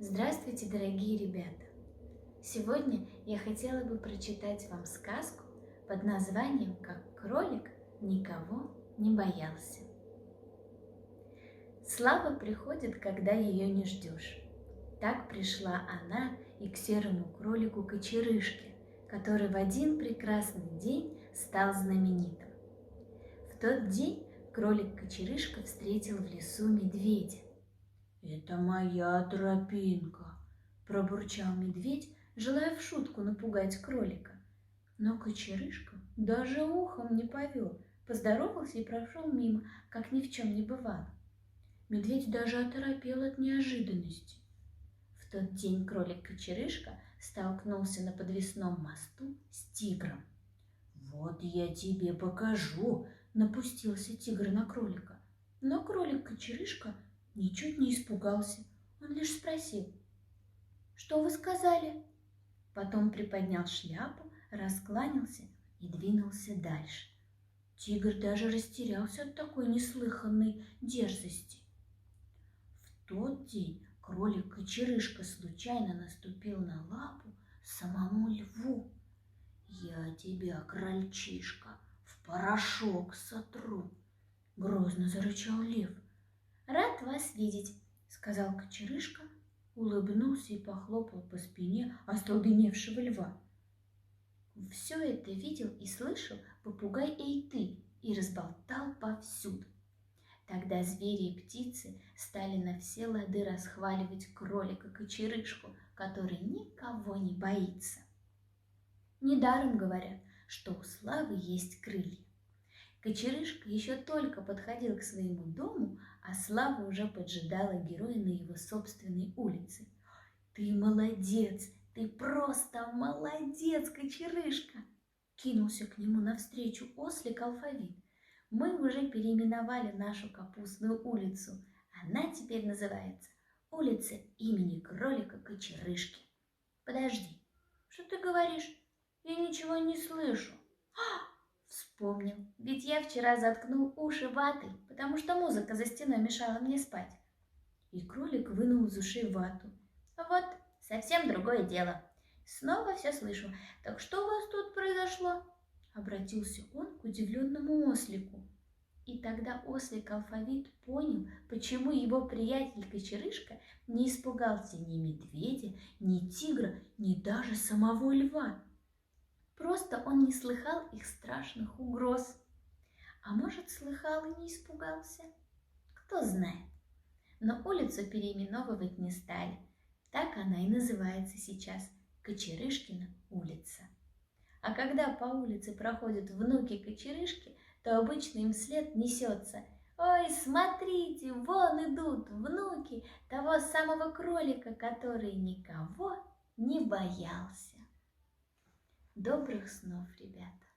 Здравствуйте, дорогие ребята! Сегодня я хотела бы прочитать вам сказку под названием «Как кролик никого не боялся». Слава приходит, когда ее не ждешь. Так пришла она и к серому кролику Кочерышке, который в один прекрасный день стал знаменитым. В тот день кролик Кочерышка встретил в лесу медведя. «Это моя тропинка», – пробурчал медведь, желая в шутку напугать кролика. Но Кочерышка даже ухом не повел, поздоровался и прошел мимо, как ни в чем не бывало. Медведь даже оторопел от неожиданности. В тот день кролик Кочерышка столкнулся на подвесном мосту с тигром. «Вот я тебе покажу», – напустился тигр на кролика. Но кролик Кочерышка ничуть не испугался. Он лишь спросил: «Что вы сказали?» Потом приподнял шляпу, раскланялся и двинулся дальше. Тигр даже растерялся от такой неслыханной дерзости. В тот день кролик Кочерышка случайно наступил на лапу самому льву. «Я тебя, крольчишка, в порошок сотру!» — грозно зарычал лев. «Рад вас видеть», — сказал Кочерышка, улыбнулся и похлопал по спине остолбеневшего льва. Все это видел и слышал попугай Эйты и разболтал повсюду. Тогда звери и птицы стали на все лады расхваливать кролика Кочерышку, который никого не боится. Недаром говорят, что у славы есть крылья. Кочерышка еще только подходил к своему дому, а слава уже поджидала героя на его собственной улице. «Ты молодец! Ты просто молодец, Кочерышка!» Кинулся к нему навстречу ослик Алфавит. «Мы уже переименовали нашу капустную улицу. Она теперь называется улица имени кролика Кочерышки». «Подожди, что ты говоришь? Я ничего не слышу». Вспомнил, ведь я вчера заткнул уши ватой, потому что музыка за стеной мешала мне спать. И кролик вынул из ушей вату. Вот, совсем другое дело. Снова все слышу. Так что у вас тут произошло? Обратился он к удивленному ослику. И тогда ослик Алфавит понял, почему его приятель Кочерышка не испугался ни медведя, ни тигра, ни даже самого льва. Просто он не слыхал их страшных угроз. А может, слыхал и не испугался? Кто знает. Но улицу переименовывать не стали. Так она и называется сейчас – Кочерышкина улица. А когда по улице проходят внуки Кочерышки, то обычно им вслед несется: «Ой, смотрите, вон идут внуки того самого кролика, который никого не боялся». Добрых снов, ребята!